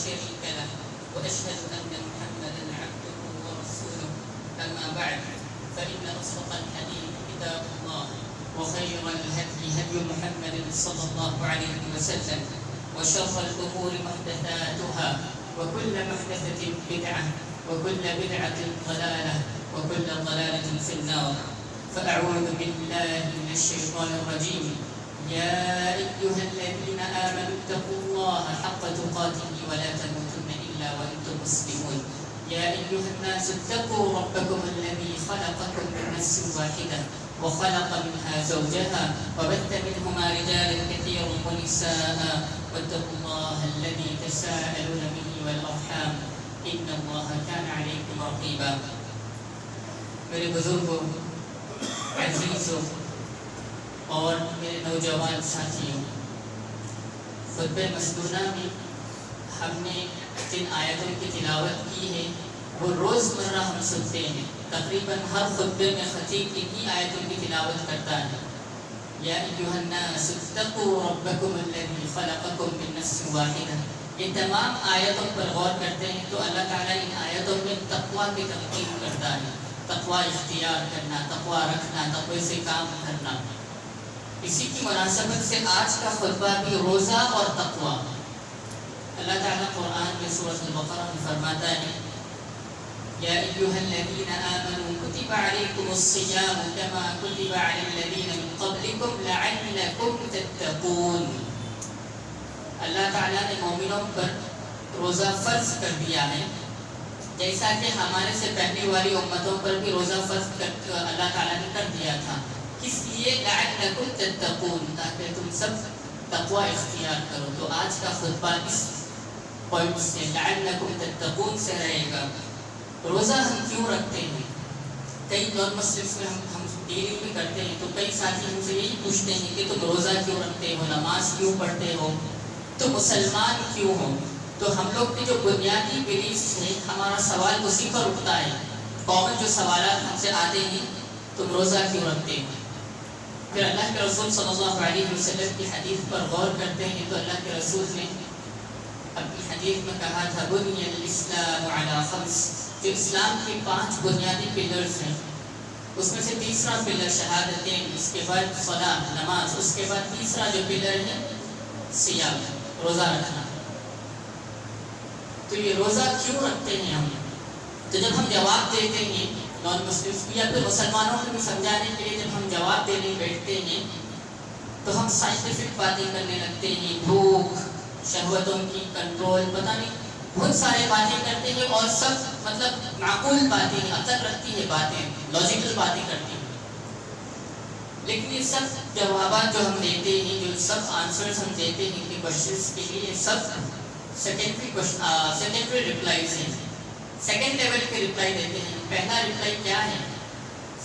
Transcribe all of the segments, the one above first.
شريك له وأشهد أن محمدا عبده ورسوله. أما بعد فإن أصدق الحديث كتاب الله وخير الهدي هدي محمد صلى الله عليه وسلم وشر الأمور محدثاتها وكل محدثة بدعة وكل بدعة ضلالة وكل ضلالة في النار. فأعوذ بالله من الشيطان الرجيم. يا أيها الذين آمنوا اتقوا الله حق تقاته ولا تموتن إلا وأنتم مسلمون. يا أيها الناس اتقوا ربكم الذي خلقكم من نفس واحدة وخلق منها زوجها وبث منهما رجالا كثيرا ونساء واتقوا الله الذي تساءلون به والأرحام إن الله كان عليكم رقيبا. میرے بزرگوں، عزیزوں اور میرے نوجوان ساتھیوں، خطبہ مسنونہ میں ہم نے جن آیتوں کی تلاوت کی ہے وہ روزمرہ ہم سنتے ہیں. تقریباً ہر خطبے میں خطیب انہی آیتوں کی تلاوت کرتا ہے. یا ایھا الناس اتقوا ربکم الذی خلقکم من نفس واحدہ. یہ تمام آیتوں پر غور کرتے ہیں تو اللہ تعالیٰ ان آیتوں میں تقویٰ کی تلقین کرتا ہے. تقویٰ اختیار کرنا، تقویٰ رکھنا، تقوی سے کام کرنا. اسی کی مناسبت سے آج کا خطبہ بھی روزہ اور تقویٰ. اللہ تعالیٰ قرآن میں سورۃ البقرہ میں فرماتا ہے یا ایھا الذین آمنوا کتب علیکم الصیام کما کتب علی الذین من قبلکم لعلکم تتقون. اللہ تعالیٰ نے مومنوں پر روزہ فرض کر دیا ہے جیسا کہ ہمارے سے پہلے والی امتوں پر بھی روزہ فرض اللہ تعالیٰ نے کر دیا تھا. کس لیے؟ لعلکم تتقون، تاکہ تم سب تقوی اختیار کرو. تو آج کا خطبہ اس پوائنٹ سے لعلکم تتقون سے رہے گا. روزہ ہم کیوں رکھتے ہیں؟ کئی نان مسلمس میں ہم ڈیلنگ بھی کرتے ہیں تو کئی ساتھی ہم سے یہی پوچھتے ہیں کہ تم روزہ کیوں رکھتے ہو، نماز کیوں پڑھتے ہو، تو مسلمان کیوں ہو؟ تو ہم لوگ کے جو بنیادی بلیفس ہیں ہمارا سوال اسی پر اٹھتا ہے. کامن جو سوالات ہم سے آتے ہیں تم روزہ کیوں رکھتے ہو؟ پھر اللہ کے رسول صلی اللہ علیہ وسلم کی حدیث پر غور کرتے ہیں تو اللہ کے رسول نے اپنی حدیث میں کہا تھا بنی الاسلام علی خمس. جو اسلام کے 5 بنیادی پلرز ہیں اس میں سے تیسرا پلر شہادتین، اس کے بعد صلاۃ نماز، اس کے بعد تیسرا جو پلر ہے صیام روزہ رکھنا. تو یہ روزہ کیوں رکھتے ہیں ہم؟ تو جب ہم جواب دیتے ہیں نان مسلمس کو یا پھر مسلمانوں کو بھی سمجھانے کے لیے جب ہم جواب دینے بیٹھتے ہیں تو ہم سائنٹیفک باتیں کرنے لگتے ہیں، بھوک، شہوتوں کی کنٹرول، پتہ نہیں بہت سارے باتیں کرتے ہیں اور سب مطلب معقول باتیں ہیں، عقل رکھتی ہے باتیں، لاجیکل باتیں کرتی ہیں. لیکن یہ سب جوابات جو ہم دیتے ہیں، جو سب آنسرز ہم دیتے ہیں کہ کوشچنس کے لیے، یہ سب سیکنڈری ریپلائیز ہیں. سیکنڈ لیول کے ریپلائی دیتے ہیں. پہلا ریپلائی کیا ہے؟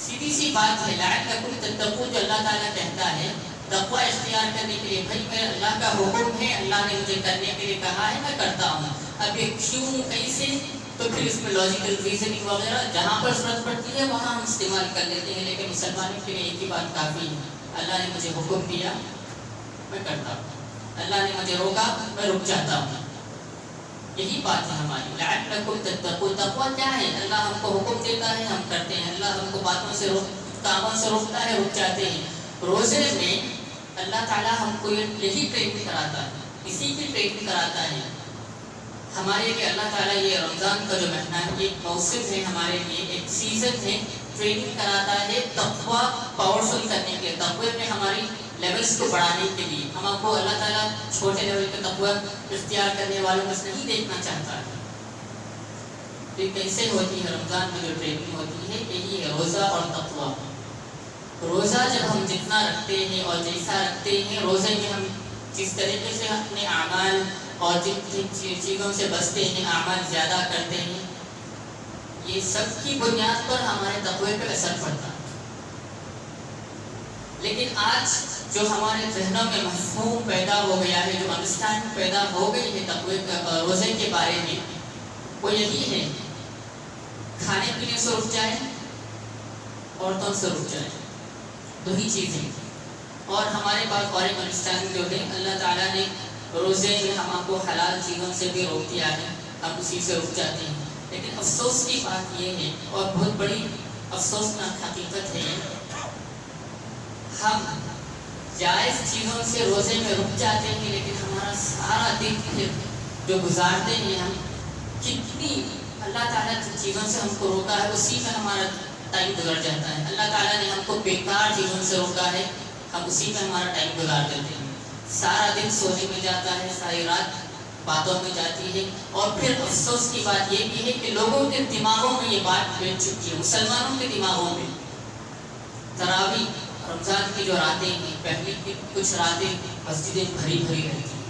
سیدھی سی بات ہے لعلکم تتقون. جو اللہ تعالیٰ کہتا ہے تقوی اختیار کرنے کے لیے، بھائی میرا اللہ کا حکم ہے، اللہ نے مجھے کرنے کے لیے کہا ہے، میں کرتا ہوں. اب یہ کیوں، کیسے، تو پھر اس میں لاجیکل ریزننگ وغیرہ جہاں پر ضرورت پڑتی ہے وہاں ہم استعمال کر لیتے ہیں. لیکن مسلمانوں کے لیے ایک ہی بات کافی ہے، اللہ نے مجھے حکم دیا میں کرتا ہوں، اللہ نے مجھے روکا میں رک جاتا ہوں. یہی بات ہے ہماری لعلکم تتقون. تقویٰ کیا ہے؟ اللہ ہم کو حکم دیتا ہے ہم کرتے ہیں، اللہ ہم کو باتوں سے کاموں سے روکتا ہے رک جاتے ہیں. روزے میں اللہ تعالیٰ ہم کو یہی ٹریننگ کراتا ہے، اسی کی ٹریننگ کراتا ہے. ہمارے لیے اللہ تعالیٰ یہ رمضان کا جو مہینہ ہے ایک موسم ہے، ہمارے لیے ایک سیزن ہے. ٹریننگ کراتا ہے تقویٰ پاورفل کرنے کے لیے، تقوی میں ہماری لیولز کو بڑھانے کے لیے. ہم کو اللہ تعالیٰ چھوٹے لیول کے تقوی اختیار کرنے والوں میں سے نہیں دیکھنا چاہتا ہے. تو کیسے ہوتی ہے رمضان میں جو ٹریننگ ہوتی ہے؟ یہی ہے روزہ اور تقویٰ. روزہ جب ہم جتنا رکھتے ہیں اور جیسا رکھتے ہیں، روزے میں ہم جس طریقے سے اپنے اعمال اور جن چیزوں سے بچتے ہیں، اعمال زیادہ کرتے ہیں، یہ سب کی بنیاد پر ہمارے تقوی پہ اثر پڑتا ہے. لیکن آج جو ہمارے ذہنوں میں مفہوم پیدا ہو گیا ہے، جو انڈرسٹینڈ پیدا ہو گئی ہے تقوی روزے کے بارے میں، وہ یہی ہے کھانے پینے سے رک جائے، عورتوں سے رک جائے، دو ہی چیزیں. اور ہمارے پاس اور ایک انڈرسٹینڈنگ جو ہے، اللہ تعالیٰ نے روزے نے ہم کو حلال چیزوں سے بھی روک دیا ہے، ہم اسی سے رک جاتے ہیں. لیکن افسوس کی بات یہ ہے، اور بہت بڑی افسوسناک حقیقت ہے، ہم جائز چیزوں سے روزے میں رک جاتے ہیں، لیکن ہمارا سارا دن پھر جو گزارتے ہیں ہم، کتنی اللہ تعالیٰ جن چیزوں سے ہم کو روکا ہے اسی میں ہمارا ٹائم گزر جاتا ہے. اللہ تعالیٰ نے ہم کو بیکار چیزوں سے روکا ہے، ہم اسی میں ہمارا ٹائم گزار دیتے ہیں. سارا دن سونے میں جاتا ہے، ساری رات باتوں میں جاتی ہے. اور پھر افسوس کی بات یہ بھی ہے کہ لوگوں کے دماغوں میں یہ بات بیٹھ چکی ہے، مسلمانوں کے دماغوں میں. تراویح رمضان کی جو راتیں ہیں، پہلی کی کچھ راتیں مسجدیں بھری بھری رہتی ہیں،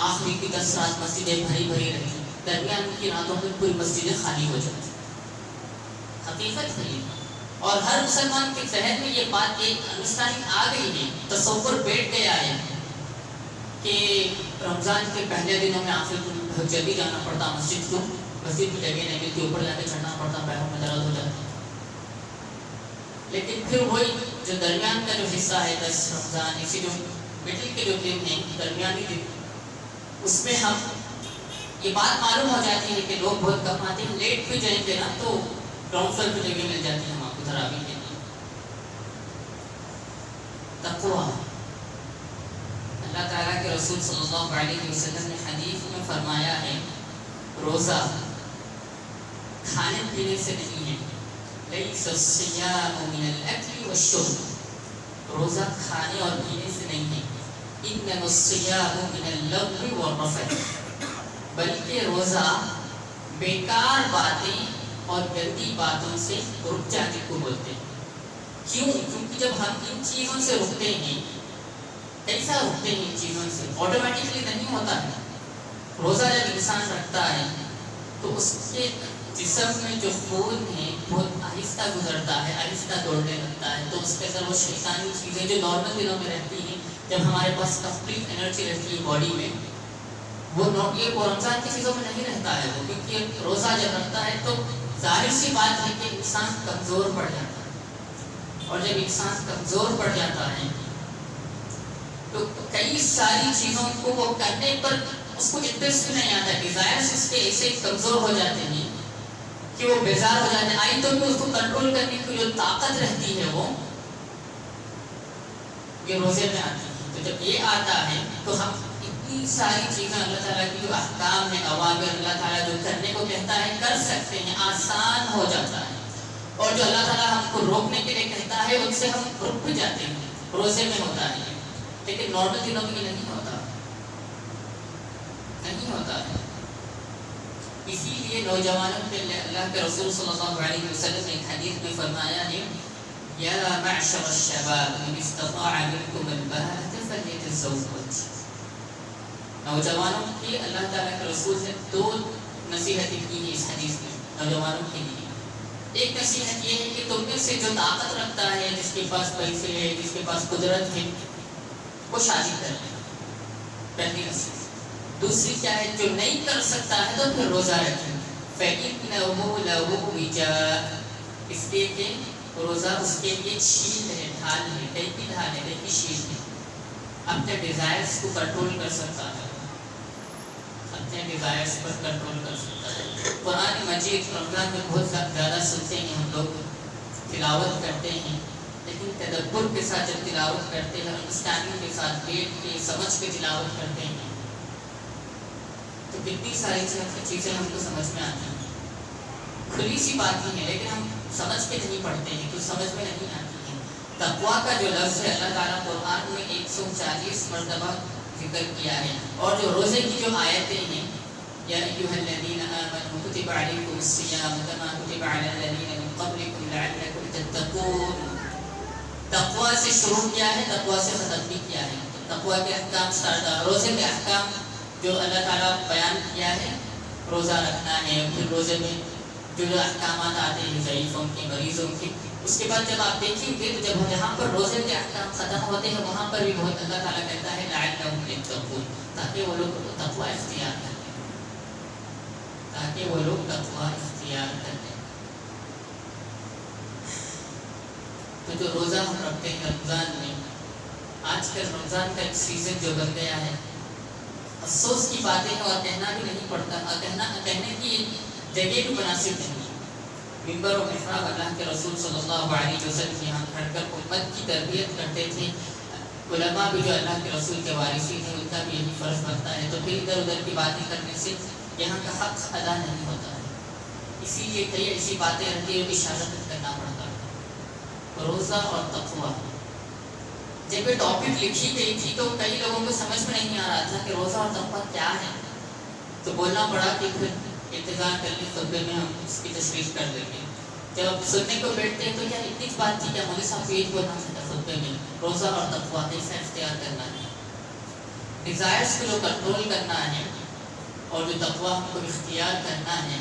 آخری کی 10 رات مسجدیں بھری بھری رہتی ہیں، درمیان کی راتوں میں پوری مسجدیں خالی ہو جاتی ہیں. حقیقت ہے یہ، اور ہر مسلمان کے ذہن میں یہ بات ایک انڈرسٹینڈنگ آ گئی ہے، تصور بیٹھ گیا ہے کہ رمضان کے پہلے دنوں میں آخر دن بہت جلدی جانا پڑتا مسجد کو، مسجد کی جگہ نہیں ملتی، اوپر جا کے چڑھنا پڑتا، پیروں میں درد ہو جاتا. لیکن پھر وہی جو درمیان کا جو حصہ ہے 10 رمضان، اسی جو مڈل کے جو دن ہیں، درمیانی دن، اس میں ہم یہ بات معلوم ہو جاتی ہے کہ لوگ بہت کم آتے ہیں. لیٹ بھی جائیں گے نا تو گراؤنڈ فلور پہ جگہ مل جاتی ہے ہم آپ کو تراویح کے لیے. تقویٰ، اللہ تعالیٰ کے رسول صلی اللہ علیہ وسلم نے حدیث میں فرمایا ہے، روزہ کھانے پینے سے نہیں ہے. لیس الصیام من الاکل والشرب، روزہ کھانے اور پینے سے نہیں ہے. انما الصیام من اللغو والرفث، بلکہ روزہ بیکار باتیں اور گندی باتوں سے رک جانے کو بولتے ہیں. کیوں؟ کیونکہ جب ہم ان چیزوں سے رکتے ہیں، ایسا رکتے ہیں ان چیزوں سے، آٹومیٹکلی نہیں ہوتا ہے. روزہ جب انسان رکھتا ہے تو اس کے جسم میں جو خون ہے بہت آہستہ گزرتا ہے، آہستہ دوڑنے لگتا ہے. تو اس کے اندر وہ شیطانی چیزیں جو نارمل دنوں میں رہتی ہیں، جب ہمارے پاس کمپلیٹ انرجی رہتی ہے باڈی میں، وہ رمضان کی چیزوں میں نہیں رہتا ہے. وہ کیونکہ روزہ جب رکھتا ہے تو ظاہر سی بات ہے کہ انسان کمزور پڑ جاتا ہے، اور جب انسان کمزور پڑ جاتا ہے تو کئی ساری چیزوں کو وہ کرنے پر اس کو انٹرسٹ نہیں آتا. ڈیزائرز اس کے ایسے کمزور ہو جاتے ہیں کہ وہ بیزار ہو جاتے ہیں. آئی تو اس کو کنٹرول کرنے کی جو طاقت رہتی ہے وہ یہ روزے میں آتی ہے. تو جب یہ آتا ہے تو ہم اتنی ساری چیزیں اللہ تعالیٰ کی جو احکام ہے، اوامر اللہ تعالیٰ جو کرنے کو کہتا ہے کر سکتے ہیں، آسان ہو جاتا ہے. اور جو اللہ تعالیٰ ہم کو روکنے کے لیے کہتا ہے ان سے ہم رک بھی جاتے ہیں. روزے میں ہوتا ہے، لیکن نارمل دنوں میں یہ نہیں ہوتا، نہیں ہوتا ہے. اسی لیے نوجوانوں کے لیے اللہ کے رسول صلی اللہ علیہ وسلم نے ایک حدیث میں فرمایا ہے، یا معشر الشباب من استطاع منکم الباءۃ فلیتزوج. نوجوانوں کی اللہ تعالیٰ کے رسول نے 2 نصیحتیں کی ہیں اس حدیث میں نوجوانوں کے لیے. ایک نصیحت یہ ہے کہ تم میں سے جو طاقت رکھتا ہے، جس کے پاس پیسے ہے، جس کے پاس قدرت ہے، وہ شادی کر لے، پہلی نصیحت. دوسری کیا ہے، جو نہیں کر سکتا ہے تو پھر روزہ رکھے. فَإِنَّهُ لَهُ وِجَاءٌ، اس لیے کہ روزہ اس کے لیے شیلڈ ہے، ڈھال ہے، ٹیپی ڈھال ہے، ٹیپی شیلڈ ہے. اپنے ڈیزائرز کو کنٹرول کر سکتا ہے، اپنے ڈیزائرز پر کنٹرول کر سکتا ہے. قرآن مجید رمضان میں بہت زیادہ سنتے ہیں ہم لوگ، تلاوت کرتے ہیں، لیکن تدبر کے ساتھ جب تلاوت کرتے ہیں، انڈرسٹینڈنگ کے ساتھ بیٹھ کے سمجھ کے تلاوت کرتے ہیں تو کتنی ساری چیزیں ہم کو سمجھ میں آتی ہیں. کھلی سی بات ہی ہے، لیکن ہم سمجھ کے نہیں پڑھتے ہیں تو سمجھ میں نہیں آتی ہیں. تقویٰ کا جو لفظ ہے اللہ تعالیٰ قرآن میں 140 مرتبہ ذکر کیا ہے. اور جو روزے کی جو آیتیں ہیں، یا ایھا الذین آمنوا کتب علیکم الصیام کما کتب علی الذین من قبلکم لعلکم تتقون. تقویٰ سے شروع کیا ہے، تقویٰ سے ختم بھی کیا ہے. تقویٰ کے احکام روزے کے احکام جو اللہ تعالیٰ بیان کیا ہے، روزہ رکھنا ہے. پھر روزے میں جو احکامات آتے ہیں ضعیفوں کے، مریضوں کے، اس کے بعد جب آپ دیکھیں گے تو جب جہاں پر روزے کے احکام ختم ہوتے ہیں وہاں پر بھی بہت اللہ تعالیٰ کہتا ہے لعلہم یتقون، تاکہ وہ لوگ تقویٰ اختیار کریں، تاکہ وہ لوگ تقویٰ اختیار کریں. تو جو روزہ ہم رکھتے ہیں رمضان میں، آج کل رمضان کا ایک سیزن جو بن گیا ہے، افسوس کی باتیں ہیں اور کہنا بھی نہیں پڑتا، کہنے کی جگہ بھی مناسب نہیں۔ منبر و محراب اللہ کے رسول صلی اللہ علیہ وسلم یہاں کھڑ کر امت کی تربیت کرتے تھے۔ علماء بھی جو اللہ کے رسول کے وارثین ہیں ان کا بھی یہی فرض بنتا ہے، تو پھر ادھر ادھر کی باتیں کرنے سے یہاں کا حق ادا نہیں ہوتا ہے۔ اسی لیے کئی ایسی باتیں رہتی ہیں اشارہ کرنا پڑتا ہے۔ روزہ اور تقویٰ، جب یہ ٹاپک لکھی گئی تھی تو کئی لوگوں کو سمجھ میں نہیں آ رہا تھا کہ روزہ اور تقویٰ کیا ہے، تو بولنا پڑا کہ پھر انتظار کر لیں، خطبے میں ہم اس کی تشریح کر دیں گے۔ جب سننے کو بیٹھتے ہیں تو کیا اتنی بات تھی، کیا مولوی صاحب پیج بولنا چاہتا خطبے میں روزہ اور تقویٰ کیسا اختیار کرنا ہے، ڈیزائرز کو جو کنٹرول کرنا ہے اور جو تقویٰ کو اختیار کرنا ہے،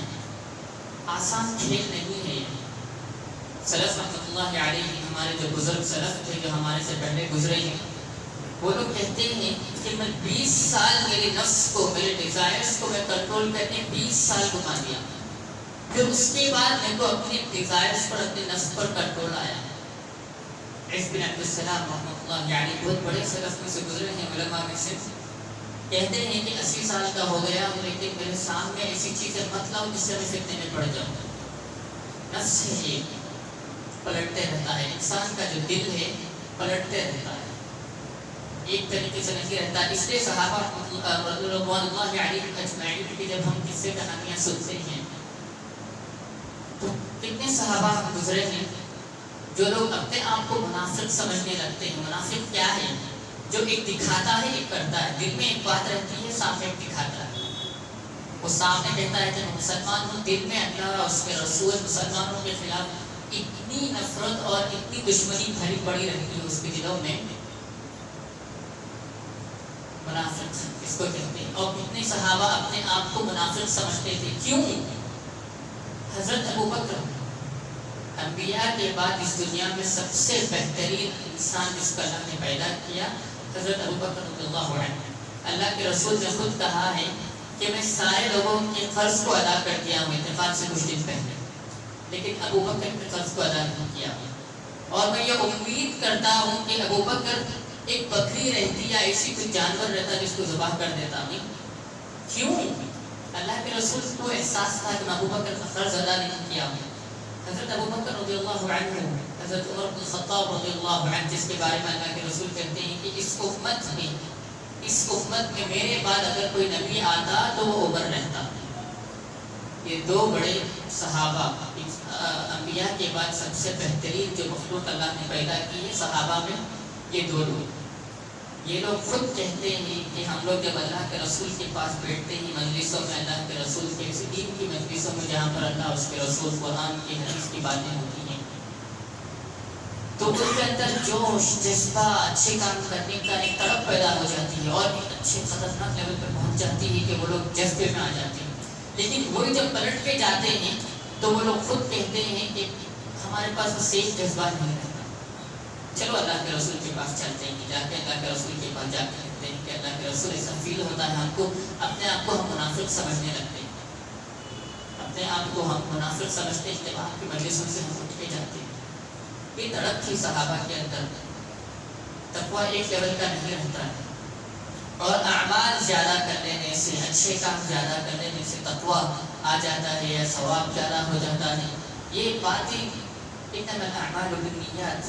آسان کھیل نہیں ہے۔ سلف رحمۃ اللہ علیہ، ہمارے جو بزرگ سلف تھے جو ہمارے سے پہلے گزرے ہیں، وہ لوگ کہتے ہیں کہ میں 20 سال میرے نفس کو، میرے ڈیزائرز کو میں کنٹرول کرنے 20 سال گما دیا، پھر اس کے بعد میرے کو اپنے ڈیزائرز پر، اپنے نفس پر کنٹرول آیا۔ عز بن عبد السلام رحمۃ اللہ علیہ بہت بڑے سلف میں سے گزرے ہیں، علماء میں سے، کہتے ہیں کہ 80 سال کا ہو گیا لیکن میرے سامنے ایسی چیزیں مت لاؤ جس سے میں فتنے میں پڑ جاؤں۔ نفس ہے، پلٹتے رہتا ہے، انسان کا جو دل ہے پلٹتے رہتا ہے، ایک طریقے سے نہیں رہتا۔ اس لیے صحابہ رضوان اللہ علیہم اجمعین کی جب ہم قصے کہانیاں سنتے ہیں تو کتنے صحابہ گزرے ہیں جو لوگ اپنے آپ کو منافق سمجھنے لگتے ہیں۔ منافق کیا ہے؟ جو ایک دکھاتا ہے ایک کرتا ہے، دل میں ایک بات رہتی ہے، سامنے ایک دکھاتا ہے۔ وہ سامنے کہتا ہے کہ میں مسلمان ہوں، دل میں اللہ اور اس کے رسول مسلمانوں کے خلاف اتنی نفرت اور اتنی دشمنی بھری پڑی رہتی ہے اس کے دلوں میں، منافق اس کو کہتے ہیں۔ اور کتنے صحابہ اپنے آپ کو منافق سمجھتے تھے، کیوں؟ حضرت ابوبکر انبیاء کے بعد اس دنیا میں سب سے بہترین انسان جس کو اللہ نے پیدا کیا، حضرت ابوبکر رضی اللہ عنہ۔ اللہ کے رسول نے خود کہا ہے کہ میں سارے لوگوں کے قرض کو ادا کر دیا ہوں انتقال سے کچھ دن پہلے، لیکن ابوبکر کے قرض کو ادا نہیں کیا، اور میں یہ امید کرتا ہوں کہ ابوبکر ایک بکری رہتی یا ایسی کوئی جانور رہتا جس کو ذبح کر دیتا ہوں۔ کیوں؟ اللہ کے رسول کو احساس تھا کہ میں ابوبکر کا قرض ادا نہیں کیا ہوں۔ حضرت ابوبکر رضی اللہ عنہ، حضرت عمر بن الخطاب رضی اللہ عنہ، جس کے بارے میں اللہ کے رسول کہتے ہیں کہ اس امت میں میرے بعد اگر کوئی نبی آتا تو وہ عمر رہتا۔ یہ دو بڑے صحابہ، انبیاء کے بعد سب سے بہترین جو مخلوق اللہ نے پیدا کی ہے صحابہ میں، یہ دو لوگ۔ یہ لوگ خود کہتے ہیں کہ ہم لوگ جب اللہ کے رسول کے پاس بیٹھتے ہیں مجلسوں میں، اللہ کے رسول کے دین کی مجلسوں میں جہاں پر اللہ اس کے رسول قرآن کی حدیث کی باتیں ہوتی ہیں، تو ان کے اندر جوش، جذبہ، اچھے کام کرنے کا ایک تڑپ پیدا ہو جاتی ہے اور ایک اچھے خطرناک لیول پر پہنچ جاتی ہے کہ وہ لوگ جذبے میں آ جاتے ہیں۔ لیکن وہی جب پلٹ کے جاتے ہیں تو وہ لوگ خود کہتے ہیں کہ ہمارے پاس وہ سیم جذبہ نہیں رہتا، چلو اللہ کے رسول کے پاس چلتے ہیں، جا کے اللہ کے رسول کے پاس جا کے کہتے ہیں کہ اللہ کے رسول ایسا فیل ہوتا ہے، ہم کو اپنے آپ کو ہم منافق سمجھنے لگتے ہیں، اپنے آپ کو ہم منافق سمجھتے ہیں، اجتماع کی مجلسوں سے ہم اٹھ کے جاتے ہیں۔ یہ تڑپ تھی صحابہ کے اندر۔ تقویٰ ایک لیول کا نہیں رہتا ہے، اور اعمال زیادہ کر لینے سے، اچھے کام زیادہ کر لینے سے تقویٰ آ جاتا ہے یا ثواب زیادہ ہو جاتا ہے۔ یہ باتیں انما الاعمال بالنیات،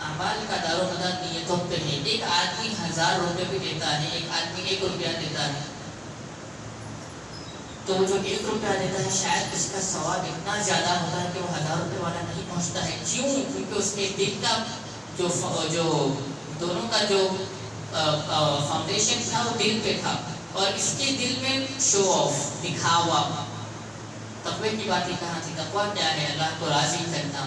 اعمال کا دار و مدار نیتوں پہ ہے۔ ایک آدمی 1000 روپے بھی دیتا ہے، ایک آدمی 1 روپیہ دیتا ہے، تو جو 1 روپیہ دیتا ہے شاید اس کا ثواب اتنا زیادہ ہوتا ہے کہ وہ 1000 روپے والا نہیں پہنچتا ہے۔ کیوں؟ کیونکہ اس کے دل کا جو دونوں کا جو فاؤنڈیشن تھا وہ دل پہ تھا، اور اس کے دل میں شو آف، دکھاوا۔ تقوی کی بات ہی کہاں تھی؟ تقوی کیا ہے؟ اللہ کو راضی کرنا،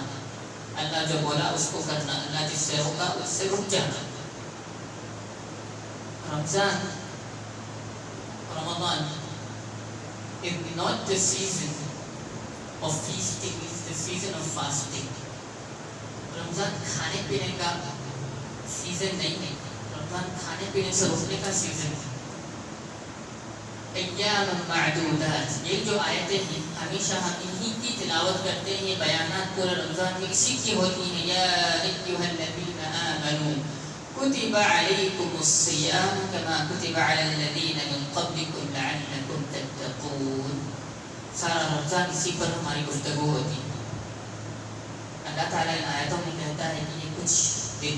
اللہ جو بولا اس کو کرنا، اللہ جس سے روکا اس سے رک جانا۔ رمضان is not the season of feasting, it's the season of fasting. رمضان کھانے پینے کا سیزن نہیں ہے، رمضان کھانے پینے سے روکنے کا سیزن ہے۔ ایام معدودات، یہ جو آیتیں ہیں ہمیشہ ہم انہی کی تلاوت کرتے ہیں، بیانات پورے رمضان میں اسی کی ہوتی ہیں۔ یا ایھا الذین آمنوا کتب علیکم الصیام کما کتب علی الذین من قبلکم لعلکم تتقون. سارا رمضان اسی پر ہماری گفتگو ہوتی ہے. اللہ تعالیٰ ان آیتوں میں کہتا ہے کہ یہ کچھ دن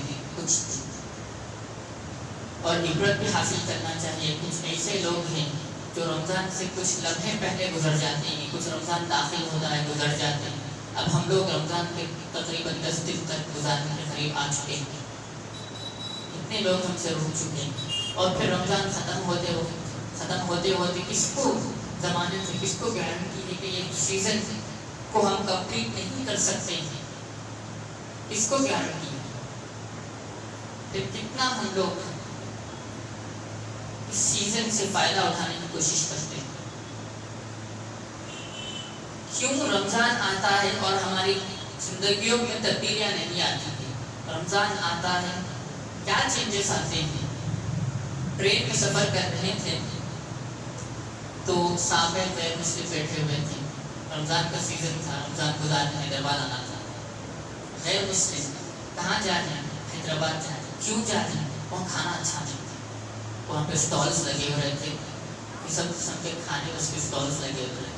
اور عبرت بھی حاصل کرنا چاہیے. کچھ ایسے لوگ ہیں جو رمضان سے کچھ لمحے پہلے گزر جاتے ہیں, کچھ رمضان داخل ہوتا ہے گزر جاتے ہیں. اب ہم لوگ رمضان کے تقریباً 10 دن تک گزارنے کے قریب آ چکے ہیں. اتنے لوگ ہم سے رک چکے ہیں, اور پھر رمضان ختم ہوتے ہوتے کس کو زمانے سے کس کو گارنٹی ہے کہ یہ سیزن کو ہم کمپلیٹ نہیں کر سکتے ہیں؟ کس کو گارنٹی ہے؟ پھر کتنا ہم لوگ اس سیزن سے فائدہ اٹھانے کی کوشش کرتے ہیں. کیوں رمضان آتا ہے اور ہماری زندگیوں میں تبدیلیاں نہیں آتی ہیں؟ رمضان آتا ہے, کیا چینجز آتے ہیں؟ ٹرین میں سفر کر رہے تھے تو صحابہ غیر مسلم بیٹھے ہوئے تھے. رمضان کا سیزن تھا, رمضان گزارنے حیدرآباد آنا تھا. غیر مسلم کہاں جا رہے ہیں؟ حیدرآباد جا رہے ہیں. کیوں جا رہے ہیں؟ وہاں کھانا اچھا نہیں تھا. وہاں پہ اسٹالس لگے ہوئے تھے, سب قسم کے کھانے اس کے اسٹالس لگے ہوئے تھے.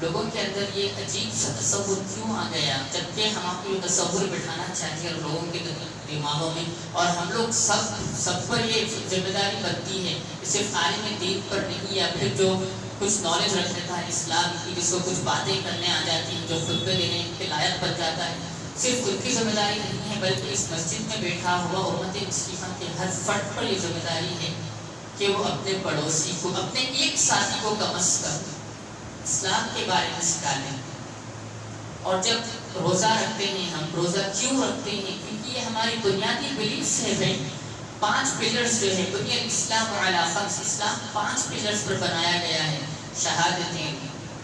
لوگوں کے اندر یہ عجیب سا تصور کیوں آ گیا, جبکہ ہم آپ کو یہ تصور بٹھانا چاہیے لوگوں کے دماغوں میں, اور ہم لوگ سب پر یہ ذمہ داری بنتی ہے. صرف عالم دین پر نہیں, یا پھر جو کچھ نالج رکھ لیتا ہے اسلام کی, جس کو کچھ باتیں کرنے آ جاتی ہیں, جو خطبے دینے کے لائق بن جاتا ہے, صرف ان کی ذمہ داری نہیں ہے, بلکہ اس مسجد میں بیٹھا ہوا امت مسلمہ کے ہر فرد پر یہ ذمہ داری ہے کہ وہ اپنے پڑوسی کو, اپنے ایک ساتھی کو کم از کم اسلام کے بارے میں سکھالیں. اور جب روزہ رکھتے ہیں, ہم روزہ کیوں رکھتے ہیں؟ کیونکہ یہ ہماری بنیادی بلیفس ہے بھائی. 5 پلرز جو ہے بنیاد اسلام علی 5, اسلام 5 پلرز پر بنایا گیا ہے. شہادتیں,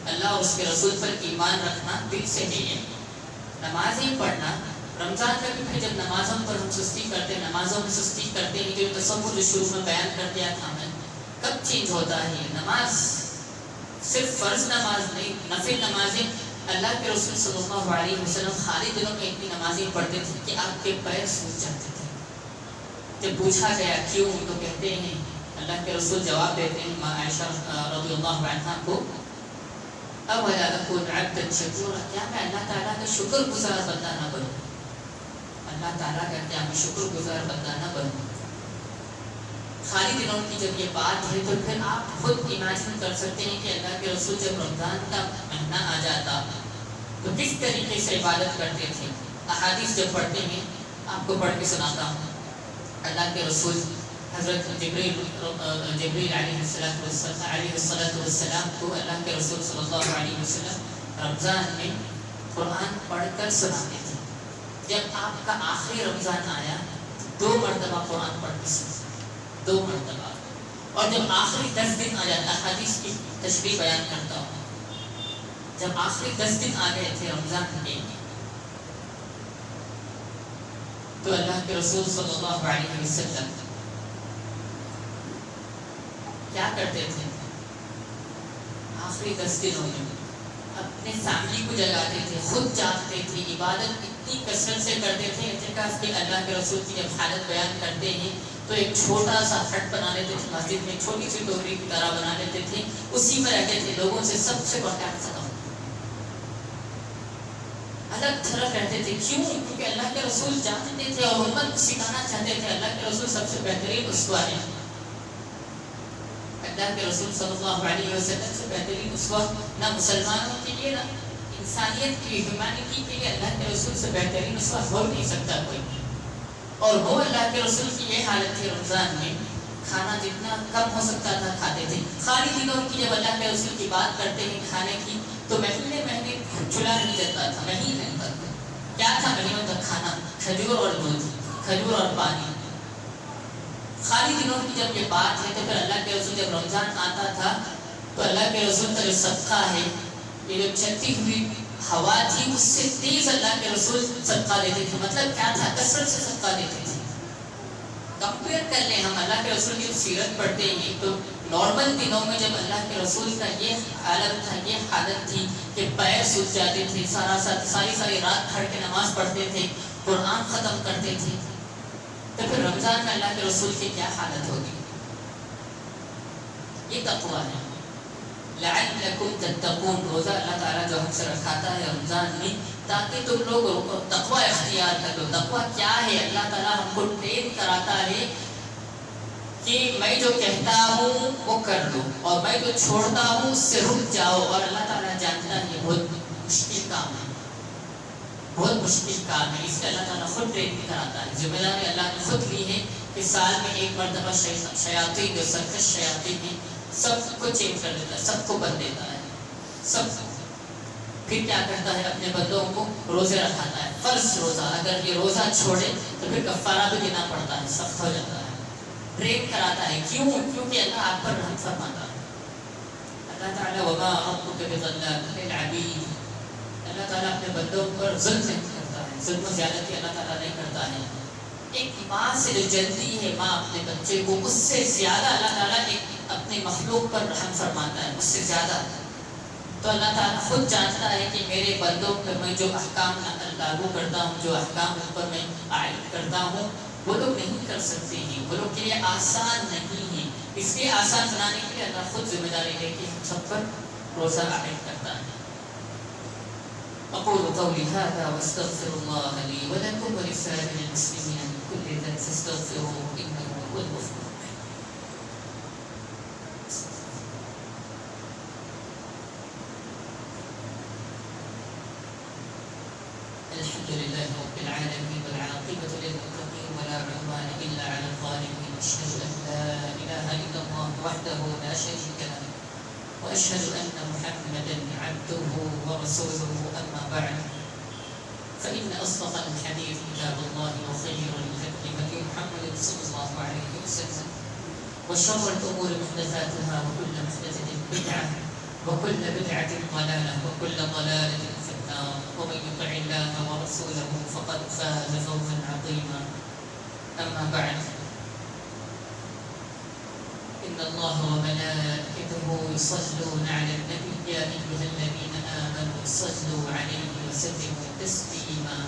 اللہ اور اس کے رسول پر ایمان رکھنا دل سے ہے, یہ نمازیں پڑھنا. رمضان میں بھی پھر جب نمازوں پر ہم سستی کرتے ہیں, نمازوں میں سستی کرتے ہیں, جو تصور جو شروع میں بیان کر دیا تھا میں, کب چینج ہوتا ہے؟ نماز صرف فرض نماز نہیں, نفل نمازیں. اللہ کے رسول صلی اللہ علیہ وسلم خالی دنوں میں اتنی نمازیں پڑھتے تھے کہ آپ کے پیر سوکھ جاتے تھے. جب پوچھا گیا کیوں, تو کہتے ہیں, اللہ کے رسول جواب دیتے ہیں ماں عائشہ رضی اللہ عنہا کو, اولا اکون عبدا شکورا, کیا میں اللہ تعالیٰ کا شکر گزار بندہ نہ بنوں؟ اللہ تعالیٰ کا کیا میں شکر گزار بندہ نہ بنوں؟ خالی دنوں کی جب یہ بات ہے تو پھر آپ خود امیجن کر سکتے ہیں کہ اللہ کے رسول جب رمضان کا مہینہ آ جاتا تو کس طریقے سے عبادت کرتے تھے. احادیث جب پڑھتے ہیں, آپ کو پڑھ کے سناتا ہوں. اللہ کے رسول حضرت جبریل علیہ السلام کو اللہ کے رسول صلی اللہ علیہ وسلم رمضان میں قرآن پڑھ کر سناتے تھے. جب آپ کا آخری رمضان آیا 2 مرتبہ قرآن پڑھ کے سنا, 2 مرتبہ. اور جب آخری 10 دن آ جاتا, حدیث کی تشریح بیان کرتا ہوں, جب آخری 10 دن آ گئے تھے رمضان کے, تو اللہ کے رسول صلی اللہ علیہ وسلم کیا کرتے تھے؟ آخری 10 دنوں میں اپنے فیملی کو جگاتے تھے, خود جاگتے تھے, عبادت اتنی کثرت سے کرتے تھے. اعتکاف کے اللہ کے رسول کی جب حالت بیان کرتے ہیں تو ایک چھوٹا سا ہٹ بنا لیتے تھے مسجد میں, چھوٹی سی ٹوکری کی طرح بنا لیتے تھے, اسی میں رہتے تھے. لوگوں سے سب سے کانٹیکٹ ختم, الگ تھلگ رہتے تھے. کیوں؟ کیونکہ اللہ کے رسول جانتے تھے اور امت کو سکھانا چاہتے تھے. اللہ کے رسول سب سے بہترین اسوہ ہیں. اللہ کے رسول صلی اللہ علیہ وسلم سے بہترین اسوہ نہ مسلمانوں کے لیے, نہ انسانیت کی ہیومینٹی کے لیے اللہ کے رسول سے بہترین اسوہ ہو نہیں سکتا کوئی. اور وہ اللہ کے رسول کی یہ حالت تھی, رمضان میں کھانا جتنا کم ہو سکتا تھا کھاتے تھے. خالی دنوں کی جب اللہ کے رسول کی بات کرتے ہیں کھانے کی, تو مہینے چلا نہیں جاتا تھا. مہینے تک کیا تھا؟ مہینوں تک کھانا کھجور اور دودھ, کھجور اور پانی. خالی دنوں کی جب یہ بات ہے تو پھر اللہ کے رسول جب رمضان آتا تھا تو اللہ کے رسول کا جو صدقہ ہے, یہ جو چلتی ہوئی ہوا تھی اس سے تیز اللہ کے رسول صدقہ دیتے تھے. مطلب کیا تھا؟ کثرت سے صدقہ دیتے تھے. کمپیئر کر لیں ہم اللہ کے رسول کی سیرت پڑھتے ہیں تو نارمل دنوں میں جب اللہ کے رسول کا یہ حالت تھا, یہ حالت تھی کہ پیر سوکھ جاتے تھے, ساری رات کھڑ کے نماز پڑھتے تھے, قرآن ختم کرتے تھے. تو پھر رمضان میں اللہ کے رسول کی کیا حالت ہوگی؟ یہ تقویٰ ہے. لعلکم تتقون، روزہ اللہ تعالیٰ جو ہم سے رکھاتا ہے رمضان میں تاکہ تم لوگ تقویٰ اختیار کر لو. تقویٰ کیا ہے؟ اللہ تعالیٰ ہم کو ٹرین کراتا ہے کہ میں جو کہتا ہوں وہ کر لو، اور میں جو چھوڑتا ہوں اس سے رک جاؤ. اور اللہ تعالیٰ جانتا ہے بہت مشکل کام ہے، بہت مشکل کام ہے. اس لیے اللہ تعالیٰ خود ٹرین کراتا ہے. ذمہ داری اللہ نے خود لی ہے کہ سال میں ایک مرتبہ شیاطین جو سرکش شیاطین ہیں سب کو چینج کر دیتا ہے، سب کو بدل دیتا ہے، سب. پھر کیا کرتا ہے؟ اپنے بندوں کو روزے رکھاتا ہے. فرض روزہ، اگر یہ روزہ چھوڑے تو پھر کفارہ بھی دینا پڑتا ہے، سخت ہو جاتا ہے. ٹرین کراتا ہے. کیوں؟ کیونکہ اللہ آپ پر رحم فرماتا ہے. اللہ تعالیٰ وما ربک بظلام للعبید، اللہ تعالیٰ اپنے بندوں پر ظلم نہیں کرتا ہے، ظلم و زیادتی اللہ تعالیٰ نہیں کرتا ہے. ایک ماں سے جو جلدی ہے ماں اپنے بچے کو، اس سے زیادہ اللہ تعالیٰ ایک اپنے مخلوق پر رحم فرماتا ہے، اس سے زیادہ. تو اللہ تعالیٰ خود جانتا ہے کہ میرے بندوں پر میں جو احکام لاگو کرتا ہوں، جو احکام ان پر میں عائد کرتا ہوں وہ لوگ نہیں کر سکتے ہیں، وہ لوگ کے لیے آسان نہیں ہے. اس لیے آسان بنانے کے لیے اللہ خود ذمہ داری لے کے ہم سب پر روزہ عائد کرتا ہے. أقول قولي هذا وأستغفر الله لي ولكم ولسائر المسلمين من كل ذنب فاستغفروه إنه هو الغفور الرحيم. الحمد لله رب العالمين والعاقبة للمتقين ولا عدوان إلا على الظالمين. أشهد أن لا إله إلا الله وحده لا شريك له وأشهد أن محمدا عبده ورسوله. أما بعد فإن أصدق الحديث كتاب الله وخير الهدي هدي محمد صلى الله عليه وسلم وشر الأمور محدثاتها وكل محدثة بدعة وكل بدعة ضلالة وكل ضلالة في النار. ومن يطع الله ورسوله فقد فاز فوزا عظيما. أما بعد إن الله وملائكته يصلون على النبي يا أيها الذين آمنوا صلوا عليه وسلموا تسليما.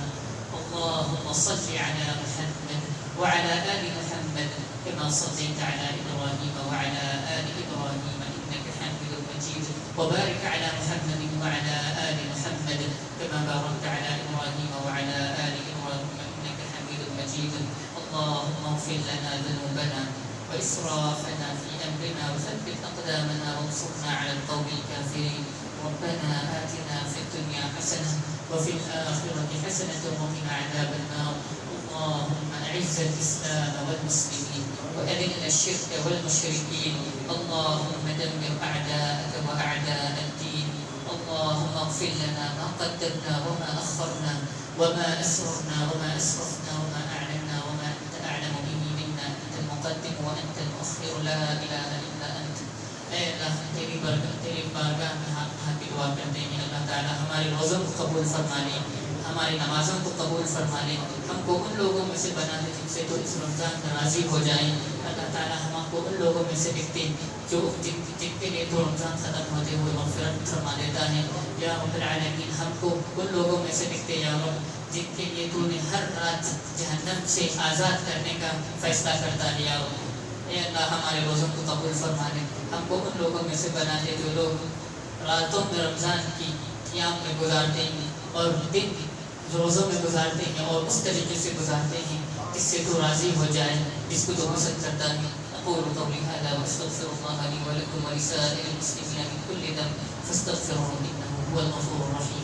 اللهم صل على محمد وعلى آل محمد كما صليت على إبراهيم وعلى آل إبراهيم إنك حميد مجيد. وبارك على محمد وعلى آل محمد كما باركت على إبراهيم وعلى آل إبراهيم إنك حميد مجيد. اللهم اغفر لنا ذنوبنا وإسرافنا في أمرنا وثبت أقدامنا وانصرنا على القوم الكافرين. ربنا آتنا في الدنيا حسنة وفي الآخرة حسنة وقنا عذاب النار. اللهم أعز الإسلام والمسلمين وأذل الشرك والمشركين. اللهم دمر أعداءك وأعداء الدين. اللهم اغفر لنا ما قدمنا وما أخرنا وما أسررنا وما أسرفنا وما أعلنا وما أنت أعلم به منا. أنت المقدم وأنت المؤخر، لا إله إلا أنت. اے اللہ تیری بارگاہ میں ہاتھ کی دعا کرتے ہیں. اللہ تعالیٰ ہمارے روزوں کو قبول فرما لے، ہماری نمازوں کو قبول فرما لے. ہم کو ان لوگوں میں سے بنا دے جن سے تو اس رمضان میں راضی ہو جائیں. اللہ تعالیٰ ہم کو ان لوگوں میں سے دیکھتے جو جن کے لیے تو رمضان ختم ہوتے ہوئے مغفرت فرما دیتا ہے. یا رب العالمین ہم کو ان لوگوں میں سے دیکھتے یا رب جن کے لیے تو نے ہر رات جہنم سے آزاد کرنے کا فیصلہ کرتا ہے. یا رب اے اللہ ہمارے روزوں کو قبول فرما لے. ہم کو ان لوگوں میں سے بنا دے جو لوگ راتوں میں رمضان کی قیام میں گزارتے ہیں اور دن روزوں میں گزارتے ہیں اور اس طریقے سے گزارتے ہیں جس سے تو راضی ہو جائے، جس کو تو پسند کرتا ہے. اقول قولي هذا واستغفر الله لي ولكم ولسائر المسلمين من كل ذنب فاستغفروه انه هو الغفور الرحيم.